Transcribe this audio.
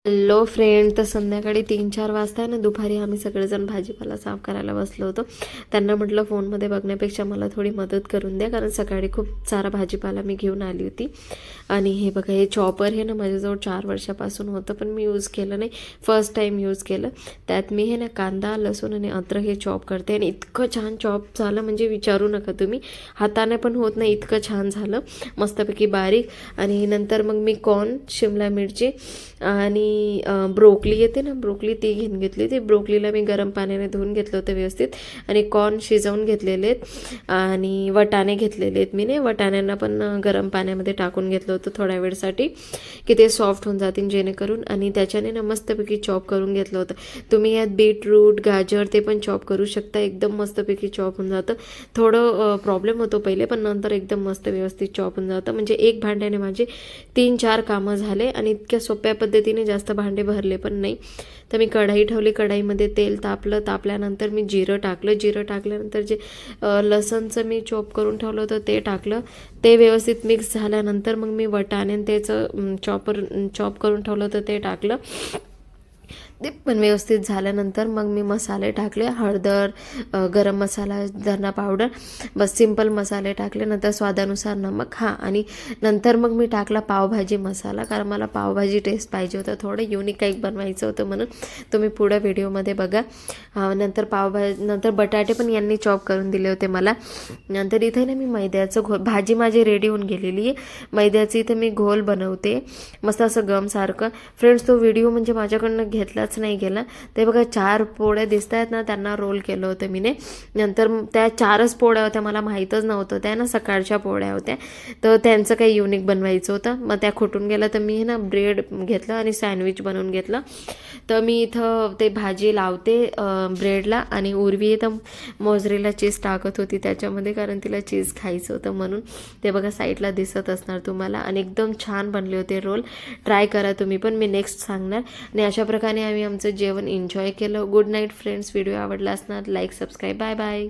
Low friend, तर संध्याकाळी 3-4 वाजता ना दुपारी आम्ही सगळेजण भाजीपाला साफ करायला बसलो होतो. त्यांना म्हटलं फोनमध्ये बघण्यापेक्षा मला थोडी मदत करून द्या, कारण सकाळी खूप सारा भाजीपाला मी घेऊन आली होती. आणि हे बघा, हे चॉपर हे ना माझ्याजवळ 4 वर्षापासून होतं, पण मी यूज केलं नाही. फर्स्ट टाईम यूज केलं. त्यात मी हे ना कांदा, लसूण आणि अद्रक हे चॉप करते आणि इतकं छान चॉप झालं म्हणजे विचारू नका तुम्ही. हाताने पण होत नाही इतकं छान झालं, मस्तपैकी बारीक. आणि नंतर मग मी कॉर्न, शिमला मिरची आणि ब्रोकली येते ना, ब्रोकली ती घेऊन घेतली. ती ब्रोकलीला मी गरम पाण्याने धुवून घेतलं होतं व्यवस्थित. आणि कॉर्न शिजवून घेतलेले आहेत आणि वटाणे घेतलेले आहेत. मी ने वटाण्यांना पण गरम पाण्यामध्ये टाकून घेतलं होतं थोड्या वेळसाठी, की ते सॉफ्ट होऊन जातील जेणेकरून. आणि त्याच्याने ना मस्तपैकी चॉप करून घेतलं होतं. तुम्ही यात बीटरूट, गाजर ते पण चॉप करू शकता. एकदम मस्तपैकी चॉप होऊन जातं. थोडं प्रॉब्लेम होतो पहिले, पण नंतर एकदम मस्त व्यवस्थित चॉप होऊन जातं. म्हणजे एक भांड्याने माझे 3-4 कामं झाले आणि इतक्या सोप्या पद्धतीने जास्त भांडे भरले पण नाही. तर मी कढाई ठेवली, कढाईमध्ये तेल तापलं. तापल्यानंतर मी जिरं टाकलं. जिरं टाकल्यानंतर जे लसणचं मी चॉप करून ठेवलं होतं ते टाकलं. ते व्यवस्थित मिक्स झाल्यानंतर मग मी वटाणे त्याचं चॉप करून ठेवलं होतं ते टाकलं. ते पण व्यवस्थित झाल्यानंतर मग मी मसाले टाकले. हळदर, गरम मसाला, धना पावडर, बस सिंपल मसाले टाकले. नंतर स्वादानुसार नमक. आणि नंतर मग मी टाकला पावभाजी मसाला, कारण मला पावभाजी टेस्ट पाहिजे होतं, थोडं युनिक काही बनवायचं होतं म्हणून. तुम्ही पुढं व्हिडिओमध्ये बघा. नंतर बटाटे पण यांनी चॉप करून दिले होते मला. नंतर इथे ना मी मैद्याचं घोल, भाजी माझी रेडी होऊन गेलेली आहे. मैद्याचं इथं मी घोल बनवते मस्त असं गमसारखं. फ्रेंड्स, तो व्हिडिओ म्हणजे माझ्याकडनं घेतलाच नाही गेला. ते बघा 4 पोळ्या दिसत आहेत ना, त्यांना रोल केलं होतं मीने. नंतर त्या 4च पोळ्या होत्या, मला माहीतच नव्हतं. त्या ना सकाळच्या पोळ्या होत्या, तर त्यांचं काही युनिक बनवायचं होतं. मग त्या खुटून गेल्या, तर मी ना ब्रेड घेतलं आणि सँडविच बनवून घेतलं. तर मी इथं ते भाजी लावते ब्रेडला. आणि उर्वी इथं मोझरेला चीज टाकत होती त्याच्यामध्ये, कारण तिला चीज खायचं होतं म्हणून. ते बघा साईडला दिसत असणार तुम्हाला. आणि एकदम छान बनले होते रोल. ट्राय करा तुम्ही पण, मी नेक्स्ट सांगणार. आणि अशा प्रकारे आम्ही आमचं जेवण एन्जॉय केलं. Good night friends. व्हिडिओ आवडला असणार, लाईक, सबस्क्राईब. Bye bye.